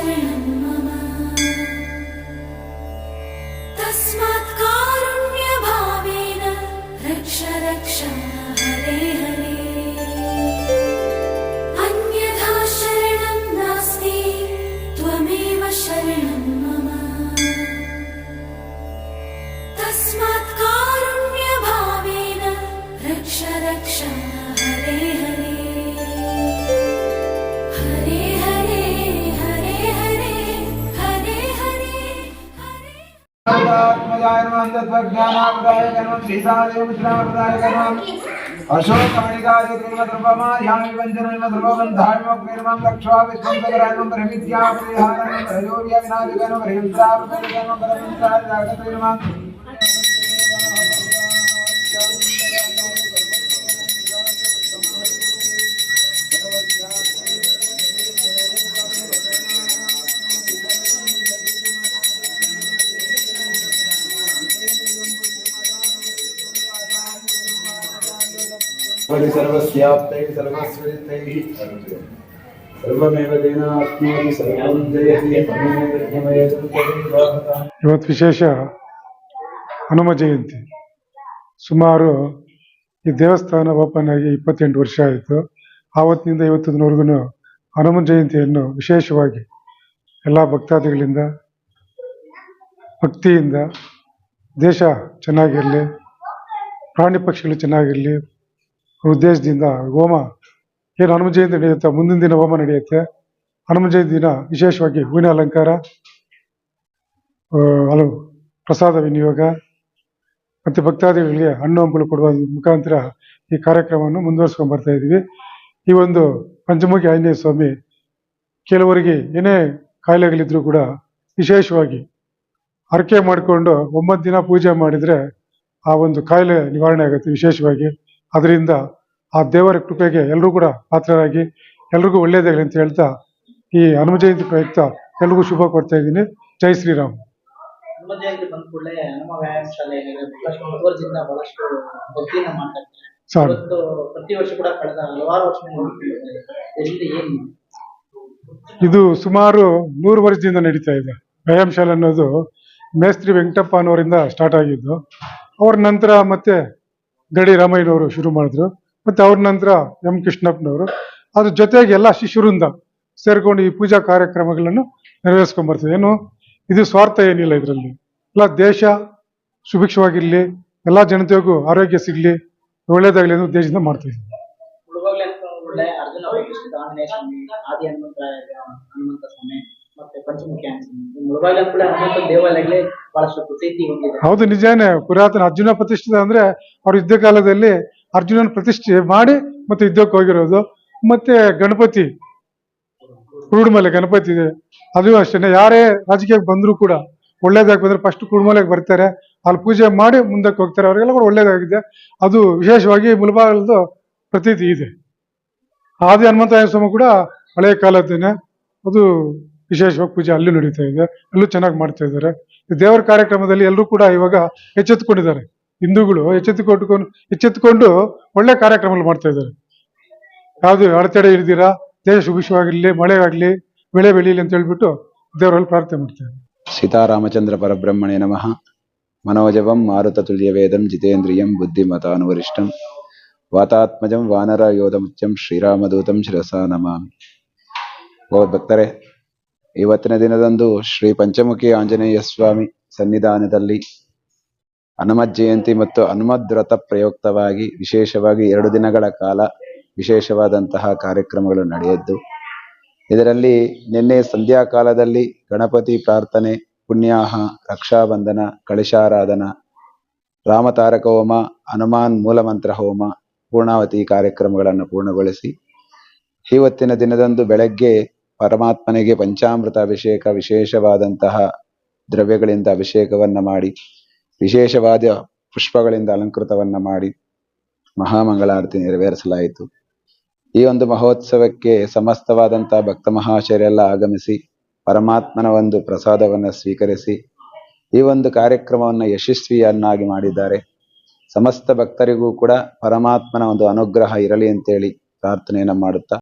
शरणं मम तस्मात् कारुण्यभावेन रक्ष रक्ष हरे हरे अन्यथा शरणं नास्ति त्वमेव शरणं मम तस्मात् कारुण्यभावेन रक्ष रक्ष हरे हरे हरे हरे हरे हरे हरे हरे आत्मजाय नमः तत्त्वज्ञानामृताय नमः श्रीसादेव विश्रामप्रदाय नमः अशोकमणिकादि त्रिमद्रुपमायामि वञ्चनमद्रुपबन्धायमग्निर्मं लक्ष्वा विश्वन्तकरायमं परमित्यापरिहारं परयोग्यविनाशिकं परहिंसाप्रतिकं परमित्राय जागते नमः सर्वस्याप्तैः सर्वस्वरितैः सर्वमेव तेनाप्नोति सर्वं जयति ಇವತ್ತು ವಿಶೇಷ ಹನುಮ ಜಯಂತಿ. ಸುಮಾರು ಈ ದೇವಸ್ಥಾನ ಓಪನ್ ಆಗಿ 28 ವರ್ಷ ಆಯಿತು. ಆವತ್ತಿನಿಂದ ಇವತ್ತಿನವರೆಗೂ ಹನುಮ ಜಯಂತಿಯನ್ನು ವಿಶೇಷವಾಗಿ ಎಲ್ಲ ಭಕ್ತಾದಿಗಳಿಂದ ಭಕ್ತಿಯಿಂದ ದೇಶ ಚೆನ್ನಾಗಿರಲಿ, ಪ್ರಾಣಿ ಪಕ್ಷಿಗಳು ಚೆನ್ನಾಗಿರಲಿ ಉದ್ದೇಶದಿಂದ ಹೋಮ ಏನು ಹನುಮ ಜಯಂತಿ ನಡೆಯುತ್ತೆ, ಮುಂದಿನ ದಿನ ಹೋಮ ನಡೆಯುತ್ತೆ. ಹನುಮ ಜಯಂತಿ ದಿನ ವಿಶೇಷವಾಗಿ ಹೂವಿನ ಅಲಂಕಾರ, ಹಲವು ಪ್ರಸಾದ ವಿನಿಯೋಗ ಮತ್ತು ಭಕ್ತಾದಿಗಳಿಗೆ ಹಣ್ಣು ಹಂಪಲು ಕೊಡುವ ಮುಖಾಂತರ ಈ ಕಾರ್ಯಕ್ರಮವನ್ನು ಮುಂದುವರಿಸ್ಕೊಂಡು ಬರ್ತಾ ಇದ್ದೀವಿ. ಈ ಒಂದು ಪಂಚಮುಖಿ ಆಂಜನೇಯ ಸ್ವಾಮಿ ಕೆಲವರಿಗೆ ಏನೇ ಕಾಯಿಲೆಗಳಿದ್ರೂ ಕೂಡ ವಿಶೇಷವಾಗಿ ಹರಕೆ ಮಾಡಿಕೊಂಡು 9 ದಿನ ಪೂಜೆ ಮಾಡಿದರೆ ಆ ಒಂದು ಕಾಯಿಲೆ ನಿವಾರಣೆ ಆಗುತ್ತೆ. ವಿಶೇಷವಾಗಿ ಅದರಿಂದ ಆ ದೇವರ ಕೃಪೆಗೆ ಎಲ್ಲರೂ ಕೂಡ ಪಾತ್ರರಾಗಿ ಎಲ್ರಿಗೂ ಒಳ್ಳೆಯದಾಗಲಿ ಅಂತ ಹೇಳ್ತಾ ಈ ಹನುಮ ಜಯಂತಿ ಪ್ರಯುಕ್ತ ಎಲ್ರಿಗೂ ಶುಭ ಕೊಡ್ತಾ ಇದ್ದೀನಿ. ಜೈ ಶ್ರೀರಾಮ್. ಹನುಮ ಜಯಂತಿ ಬಂದ ಕೂಡಲೇ ಹನುಮ ವ್ಯಾಯಾಮ ಶಾಲೆ ಬಹಳಷ್ಟು ಮುತುವರ್ಜಿಯಿಂದ ಬಹಳಷ್ಟು ಭಕ್ತಿಯಿಂದ ಮಾಡ್ತಾರೆ. ಪ್ರತಿ ವರ್ಷ ಕೂಡ ಕಳೆದ ಹಲವಾರು ವರ್ಷದಿಂದ ಇದು ಸುಮಾರು 100 ವರ್ಷದಿಂದ ನಡೀತಾ ಇದೆ. ವ್ಯಾಯಾಮ ಶಾಲೆ ಅನ್ನೋದು ಮೇಸ್ತ್ರಿ ವೆಂಕಟಪ್ಪ ಅನ್ನೋರಿಂದ ಸ್ಟಾರ್ಟ್ ಆಗಿದ್ದು. ಅವ್ರ ನಂತರ ಮತ್ತೆ ಗಡಿ ರಾಮಯ್ಯನವರು ಶುರು ಮಾಡಿದ್ರು. ಮತ್ತೆ ಅವ್ರ ನಂತರ ಎಂ ಕೃಷ್ಣಪ್ಪನವರು. ಅದ್ರ ಜೊತೆಗೆ ಎಲ್ಲ ಶಿಷ್ಯರಿಂದ ಸೇರ್ಕೊಂಡು ಈ ಪೂಜಾ ಕಾರ್ಯಕ್ರಮಗಳನ್ನು ನೆರವೇರಿಸ್ಕೊಂಡ್ ಬರ್ತೀವಿ. ಏನು ಇದು ಸ್ವಾರ್ಥ ಏನಿಲ್ಲ, ಇದರಲ್ಲಿ ಎಲ್ಲ ದೇಶ ಸುಭಿಕ್ಷವಾಗಿರ್ಲಿ, ಎಲ್ಲ ಜನತೆಗೂ ಆರೋಗ್ಯ ಸಿಗ್ಲಿ, ಒಳ್ಳೇದಾಗ್ಲಿ ಅನ್ನೋ ಉದ್ದೇಶದಿಂದ ಮಾಡ್ತೀವಿ. ಹೌದು, ನಿಜಾನೇ. ಪುರಾತನ ಅರ್ಜುನ ಪ್ರತಿಷ್ಠಿತ ಅಂದ್ರೆ ಅವ್ರ ಯುದ್ಧ ಕಾಲದಲ್ಲಿ ಅರ್ಜುನನ ಪ್ರತಿಷ್ಠೆ ಮಾಡಿ ಮತ್ತೆ ಯುದ್ಧಕ್ಕೆ ಹೋಗಿರೋದು. ಮತ್ತೆ ಗಣಪತಿ ಕುರುಡುಮಲೆ ಗಣಪತಿ ಇದೆ, ಅದು ಅಷ್ಟೇ. ಯಾರೇ ರಾಜಕೀಯಕ್ಕೆ ಬಂದ್ರು ಕೂಡ ಒಳ್ಳೇದಾಗಿ ಬಂದ್ರೆ ಫಸ್ಟ್ ಕುರುಡುಮಲೆಗೆ ಬರ್ತಾರೆ, ಅಲ್ಲಿ ಪೂಜೆ ಮಾಡಿ ಮುಂದಕ್ಕೆ ಹೋಗ್ತಾರೆ. ಅವರಿಗೆಲ್ಲ ಕೂಡ ಒಳ್ಳೇದಾಗಿದೆ. ಅದು ವಿಶೇಷವಾಗಿ ಮುಳಬಾಗಿಲದು ಪ್ರತೀತಿ ಇದೆ. ಆದಿ ಹನುಮಂತ ಸ್ವಾಮಿ ಕೂಡ ಹಳೆಯ ಕಾಲದ್ದೇನೆ. ಅದು ವಿಶೇಷವಾಗಿ ಪೂಜೆ ಅಲ್ಲೂ ನಡೀತಾ ಇದೆ, ಅಲ್ಲೂ ಚೆನ್ನಾಗಿ ಮಾಡ್ತಾ ಇದ್ದಾರೆ. ದೇವರ ಕಾರ್ಯಕ್ರಮದಲ್ಲಿ ಎಲ್ಲರೂ ಕೂಡ ಇವಾಗ ಎಚ್ಚೆತ್ತುಕೊಂಡಿದ್ದಾರೆ. ಹಿಂದೂಗಳು ಎಚ್ಚೆತ್ತುಕೊಂಡು ಒಳ್ಳೆ ಕಾರ್ಯಕ್ರಮಗಳು ಮಾಡ್ತಾ ಇದ್ದಾರೆ. ಯಾವುದು ಅಡೆತಡೆ ಇರ್ದಿರಾ ದೇಶ ಸುಭಿಕ್ಷವಾಗಿರ್ಲಿ, ಮಳೆ ಆಗ್ಲಿ, ಬೆಳೆ ಬೆಳೀಲಿ ಅಂತ ಹೇಳ್ಬಿಟ್ಟು ದೇವರಲ್ಲಿ ಪ್ರಾರ್ಥನೆ ಮಾಡ್ತೇವೆ. ಸೀತಾರಾಮಚಂದ್ರ ಪರಬ್ರಹ್ಮಣೇ ನಮಃ. ಮನೋಜವಂ ಮಾರುತ ತುಲ್ಯ ವೇದಂ ಜಿತೇಂದ್ರಿಯಂ ಬುದ್ಧಿಮತಾನುವರಿಷ್ಠಂ ವಾತಾತ್ಮಜಂ ವಾನರ ಯೋಧಮುಚ್ಯಂ ಶ್ರೀರಾಮದೂತಂ ಶಿರಸಾ ನಮಾಮಿ. ಭಕ್ತರೇ, ಇವತ್ತಿನ ದಿನದಂದು ಶ್ರೀ ಪಂಚಮುಖಿ ಆಂಜನೇಯ ಸ್ವಾಮಿ ಸನ್ನಿಧಾನದಲ್ಲಿ ಹನುಮತ್ ಜಯಂತಿ ಮತ್ತು ಹನುಮದ್ ವ್ರತ ಪ್ರಯುಕ್ತವಾಗಿ ವಿಶೇಷವಾಗಿ 2 ದಿನಗಳ ಕಾಲ ವಿಶೇಷವಾದಂತಹ ಕಾರ್ಯಕ್ರಮಗಳು ನಡೆಯದ್ದು. ಇದರಲ್ಲಿ ನಿನ್ನೆ ಸಂಧ್ಯಾ ಕಾಲದಲ್ಲಿ ಗಣಪತಿ ಪ್ರಾರ್ಥನೆ, ಪುಣ್ಯಾಹ, ರಕ್ಷಾಬಂಧನ, ಕಳಶಾರಾಧನ, ರಾಮತಾರಕ ಹೋಮ, ಹನುಮಾನ್ ಮೂಲಮಂತ್ರ ಹೋಮ, ಪೂರ್ಣಾವತಿ ಕಾರ್ಯಕ್ರಮಗಳನ್ನು ಪೂರ್ಣಗೊಳಿಸಿ ಇವತ್ತಿನ ದಿನದಂದು ಬೆಳಗ್ಗೆ ಪರಮಾತ್ಮನಿಗೆ ಪಂಚಾಮೃತ ಅಭಿಷೇಕ, ವಿಶೇಷವಾದಂತಹ ದ್ರವ್ಯಗಳಿಂದ ಅಭಿಷೇಕವನ್ನ ಮಾಡಿ, ವಿಶೇಷವಾದ ಪುಷ್ಪಗಳಿಂದ ಅಲಂಕೃತವನ್ನ ಮಾಡಿ ಮಹಾಮಂಗಳಾರತಿ ನೆರವೇರಿಸಲಾಯಿತು. ಈ ಒಂದು ಮಹೋತ್ಸವಕ್ಕೆ ಸಮಸ್ತವಾದಂತಹ ಭಕ್ತ ಮಹಾಶಯರೆಲ್ಲ ಆಗಮಿಸಿ ಪರಮಾತ್ಮನ ಒಂದು ಪ್ರಸಾದವನ್ನು ಸ್ವೀಕರಿಸಿ ಈ ಒಂದು ಕಾರ್ಯಕ್ರಮವನ್ನು ಯಶಸ್ವಿಯನ್ನಾಗಿ ಮಾಡಿದ್ದಾರೆ. ಸಮಸ್ತ ಭಕ್ತರಿಗೂ ಕೂಡ ಪರಮಾತ್ಮನ ಒಂದು ಅನುಗ್ರಹ ಇರಲಿ ಅಂತೇಳಿ ಪ್ರಾರ್ಥನೆಯನ್ನು ಮಾಡುತ್ತಾ